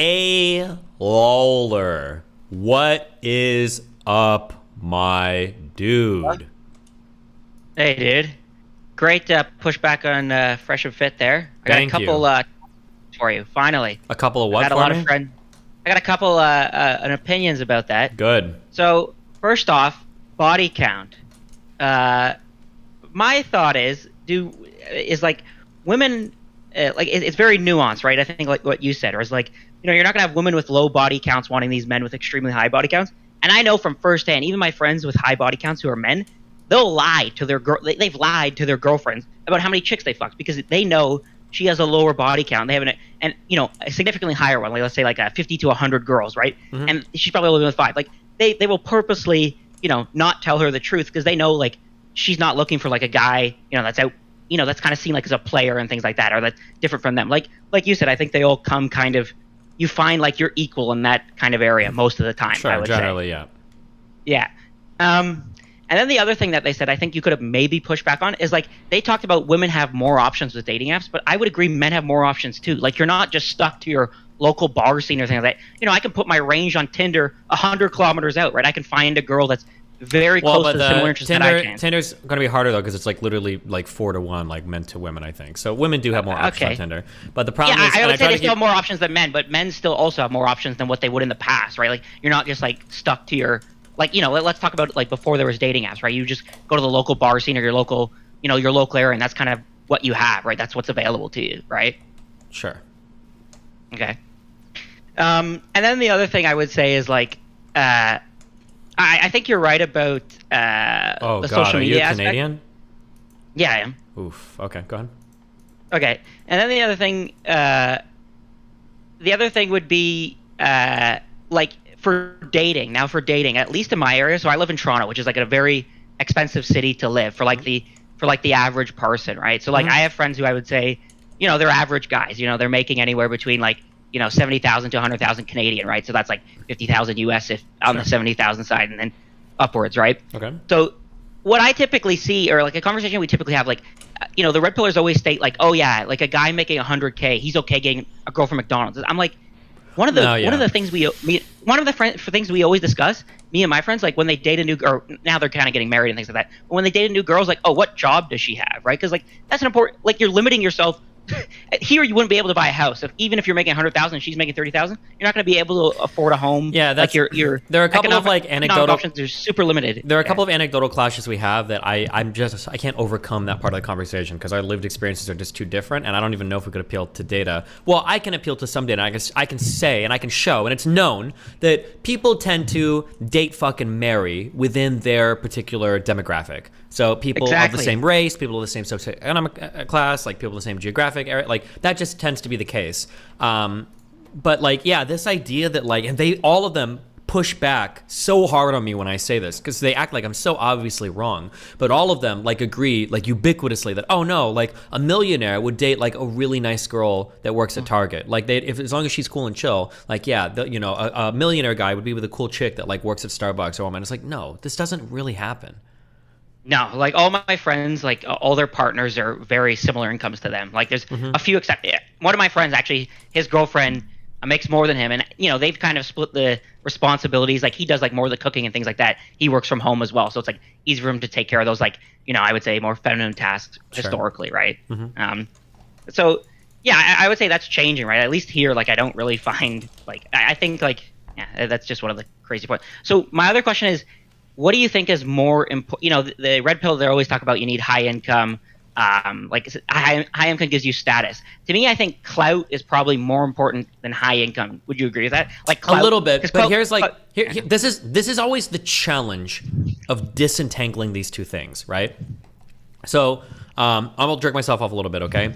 A Lawler. What is up, my dude? Hey, dude. Great pushback on Fresh and Fit there. I got Thank a couple for you, finally. A couple of what I got for a lot me? of friends. I got a couple opinions about that. Good. So, first off, body count. My thought is like women, it's very nuanced, right? I think like what you said, or is like, you're not gonna have women with low body counts wanting these men with extremely high body counts. And I know from firsthand, even my friends with high body counts who are men, they'll lie to their they've lied to their girlfriends about how many chicks they fucked because they know she has a lower body count. They have a significantly higher one, like let's say like 50 to 100 girls, right? Mm-hmm. And she's probably living with 5. Like they will purposely, not tell her the truth because they know like she's not looking for like a guy, that's out, that's kind of seen like as a player and things like that, or that's different from them. Like you said, I think they all come kind of, you find like you're equal in that kind of area most of the time. Sure, I would generally, say. yeah. And then the other thing that they said, I think you could have maybe pushed back on, is like they talked about women have more options with dating apps, but I would agree men have more options too. Like you're not just stuck to your local bar scene or things like that. I can put my range on Tinder 100 kilometers out, right? I can find a girl that's very close to the similar interests that I can. Tinder's going to be harder though because it's like literally like 4 to 1, like men to women, I think. So women do have more options on Tinder, but the problem is, I would say they still have more options than men, but men still also have more options than what they would in the past, right? Like you're not just like stuck to your, like, let's talk about like before there was dating apps, right? You just go to the local bar scene or your local area, and that's kind of what you have, right? That's what's available to you, right? Sure. Okay. And then the other thing I would say is like, I think you're right about the social media aspect. Are you Canadian? Yeah, I am. Oof. Okay, go ahead. Okay, and then the other thing would be like for dating. Now, for dating, at least in my area, so I live in Toronto, which is like a very expensive city to live for like the average person, right? So like I have friends who I would say, they're average guys. They're making anywhere between like 70,000 to 100,000 Canadian, right? So that's like 50,000 US if on the 70,000 side, and then upwards, right? Okay. So what I typically see, or like a conversation we typically have, like, the red pillars always state like, oh yeah, like a guy making 100K, he's okay getting a girl from McDonald's. I'm like, one of the things we always discuss, me and my friends, like when they date a new, or now they're kind of getting married and things like that. But when they date a new girl, it's like, oh, what job does she have, right? Because like that's an important, like you're limiting yourself. Here, you wouldn't be able to buy a house. Even if you're making 100,000 and she's making 30,000, you're not going to be able to afford a home. Yeah, that's like your there are a couple of like anecdotal options are super limited. There are a couple of anecdotal clashes we have that I can't overcome that part of the conversation because our lived experiences are just too different, and I don't even know if we could appeal to data. Well, I can appeal to some data. I can say and I can show, and it's known that people tend to date, fucking marry within their particular demographic. So people of the same race, people of the same socioeconomic class, like people of the same geographic area, like that just tends to be the case. But like, yeah, this idea that like, and all of them push back so hard on me when I say this because they act like I'm so obviously wrong. But all of them like agree like ubiquitously that, oh no, like a millionaire would date like a really nice girl that works at Target. Like as long as she's cool and chill, like yeah, a millionaire guy would be with a cool chick that like works at Starbucks or woman. It's like, no, this doesn't really happen. No, like all my friends, like all their partners are very similar incomes to them. Like there's a few except one of my friends, actually, his girlfriend makes more than him, and they've kind of split the responsibilities. Like he does like more of the cooking and things like that. He works from home as well, so it's like easy for him to take care of those like I would say more feminine tasks historically, right? So yeah, I would say that's changing, right? At least here, like I don't really find like I think like that's just one of the crazy points. So my other question is, what do you think is more important? The red pill, they always talk about you need high income. Like high income gives you status. To me, I think clout is probably more important than high income. Would you agree with that? Like clout, a little bit, but here's like this is always the challenge of disentangling these two things, right? So I'm gonna jerk myself off a little bit, okay?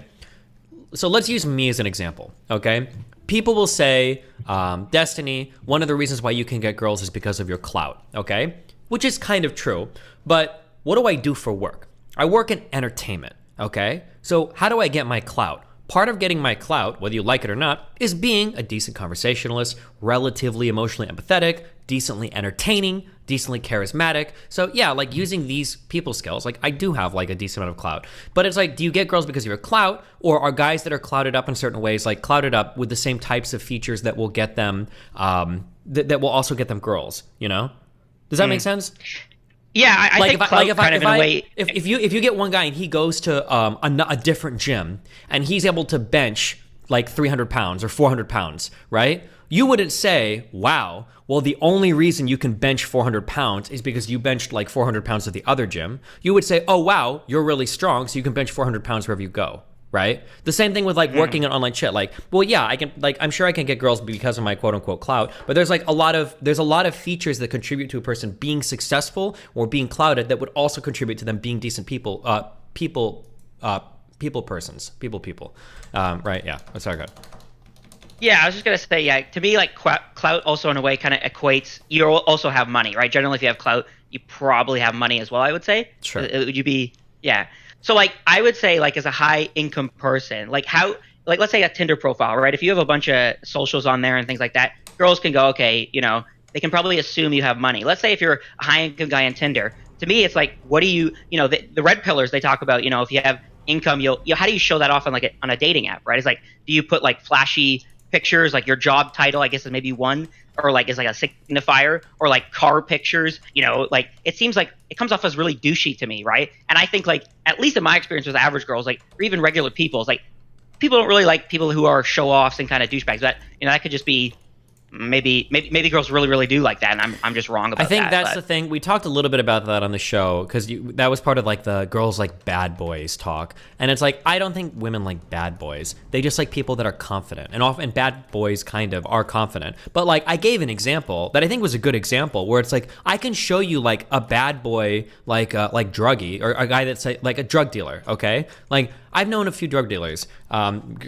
So let's use me as an example, okay? People will say, Destiny, one of the reasons why you can get girls is because of your clout, okay? Which is kind of true, but what do I do for work? I work in entertainment, okay? So how do I get my clout? Part of getting my clout, whether you like it or not, is being a decent conversationalist, relatively emotionally empathetic, decently entertaining, decently charismatic. So yeah, like using these people skills, like I do have like a decent amount of clout. But it's like, do you get girls because of your clout, or are guys that are clouted up in certain ways, like clouted up with the same types of features that will get them, that will also get them girls, you know? Does that make sense? Yeah, I think clout kind of in a way. If you get one guy and he goes to a different gym and he's able to bench like 300 pounds or 400 pounds, right? You wouldn't say, wow, well, the only reason you can bench 400 pounds is because you benched like 400 pounds at the other gym. You would say, oh, wow, you're really strong, so you can bench 400 pounds wherever you go. Right? The same thing with like working on online shit. Like, well, yeah, I can, like, I'm sure I can get girls because of my quote unquote clout, but there's like a lot of features that contribute to a person being successful or being clouted that would also contribute to them being decent people. Right? Yeah. That's all good. Yeah, I was just gonna say, yeah, to me, like clout also in a way kind of equates. You also have money, right? Generally, if you have clout, you probably have money as well. I would say. Sure. Would you be? Yeah. So like, I would say like as a high income person, like how, like let's say a Tinder profile, right? If you have a bunch of socials on there and things like that, girls can go, okay, you know, they can probably assume you have money. Let's say if you're a high income guy on Tinder, to me, it's like, what do you know, the red pillars they talk about, you know, if you have income, how do you show that off on like on a dating app, right? It's like, do you put like flashy pictures, like your job title, I guess is maybe one, or like is like a signifier, or like car pictures, you know, like it seems like it comes off as really douchey to me, right? And I think like, at least in my experience with average girls, like, or even regular people, it's like people don't really like people who are show offs and kind of douchebags. But you know, that could just be maybe girls really do like that, and I'm just wrong about that. I think that's the thing. We talked a little bit about that on the show because that was part of like the girls like bad boys talk, and it's like I don't think women like bad boys. They just like people that are confident, and often bad boys kind of are confident. But like I gave an example that I think was a good example where it's like I can show you like a bad boy like druggie or a guy that's like a drug dealer. Okay, like I've known a few drug dealers.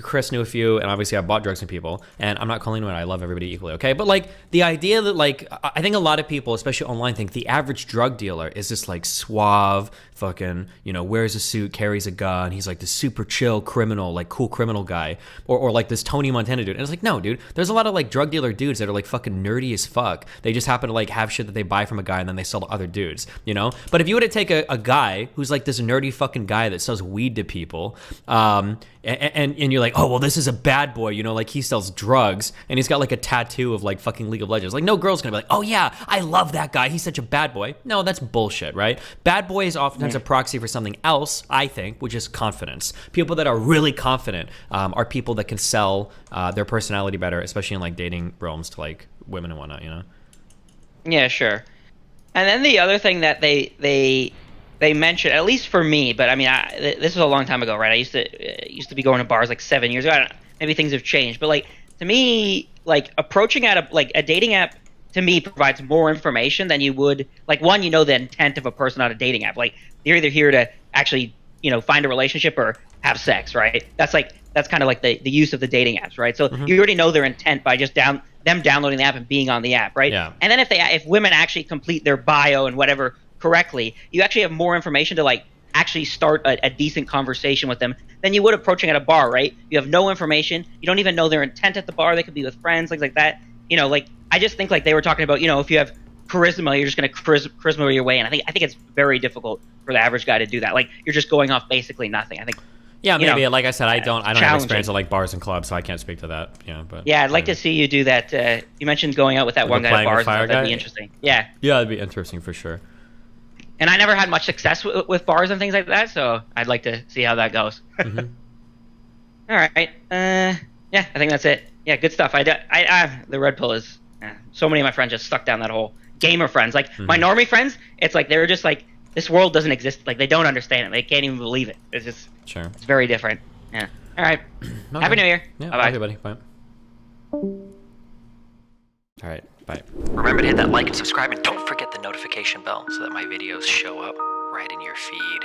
Chris knew a few, and obviously I bought drugs from people, and I'm not calling anyone. I love everybody equally, okay? But like the idea that like I think a lot of people, especially online, think the average drug dealer is this like suave, fucking, you know, wears a suit, carries a gun. He's like this super chill criminal, like cool criminal guy, or like this Tony Montana dude. And it's like, no, dude. There's a lot of like drug dealer dudes that are like fucking nerdy as fuck. They just happen to like have shit that they buy from a guy and then they sell to other dudes, you know? But if you were to take a guy who's like this nerdy fucking guy that sells weed to people, and you're like, oh, well, this is a bad boy, you know, like he sells drugs and he's got like a tattoo of like fucking League of Legends. Like no girl's gonna be like, oh yeah, I love that guy, he's such a bad boy. No, that's bullshit, right? Bad boy is oftentimes a proxy for something else, I think, which is confidence. People that are really confident are people that can sell their personality better, especially in like dating realms to like women and whatnot, you know? Yeah, sure. And then the other thing that they mentioned, at least for me, but I mean, this was a long time ago, right? I used to be going to bars like 7 years ago. I don't know, maybe things have changed, but like to me, like approaching at a dating app to me provides more information than you would like one, you know, the intent of a person on a dating app. Like they're either here to actually, you know, find a relationship or have sex, right? That's kind of like the use of the dating apps, right? So you already know their intent by just them downloading the app and being on the app, right? Yeah. And then if women actually complete their bio and whatever correctly, you actually have more information to like actually start a decent conversation with them than you would approaching at a bar, right? You have no information. You don't even know their intent at the bar. They could be with friends, things like that. You know, like I just think like they were talking about, you know, if you have charisma, you're just going to charisma your way in. I think it's very difficult for the average guy to do that. Like you're just going off basically nothing. I think. Yeah, maybe. You know, like I said, I don't have experience at like bars and clubs, so I can't speak to that. Yeah, but yeah, I'd like to see you do that. You mentioned going out with that one guy at bars. That'd be interesting. Yeah. Yeah, that'd be interesting for sure. And I never had much success with bars and things like that, so I'd like to see how that goes. All right. Yeah, I think that's it. Yeah, good stuff. The red pill is so many of my friends just stuck down that hole. Gamer friends, like my normie friends, it's like they're just like this world doesn't exist. Like they don't understand it. They can't even believe it. It's just it's very different. Yeah. All right. Okay. Happy New Year. Yeah. Bye, everybody. Bye. All right. Bye. Remember to hit that like and subscribe, and don't forget the notification bell so that my videos show up right in your feed.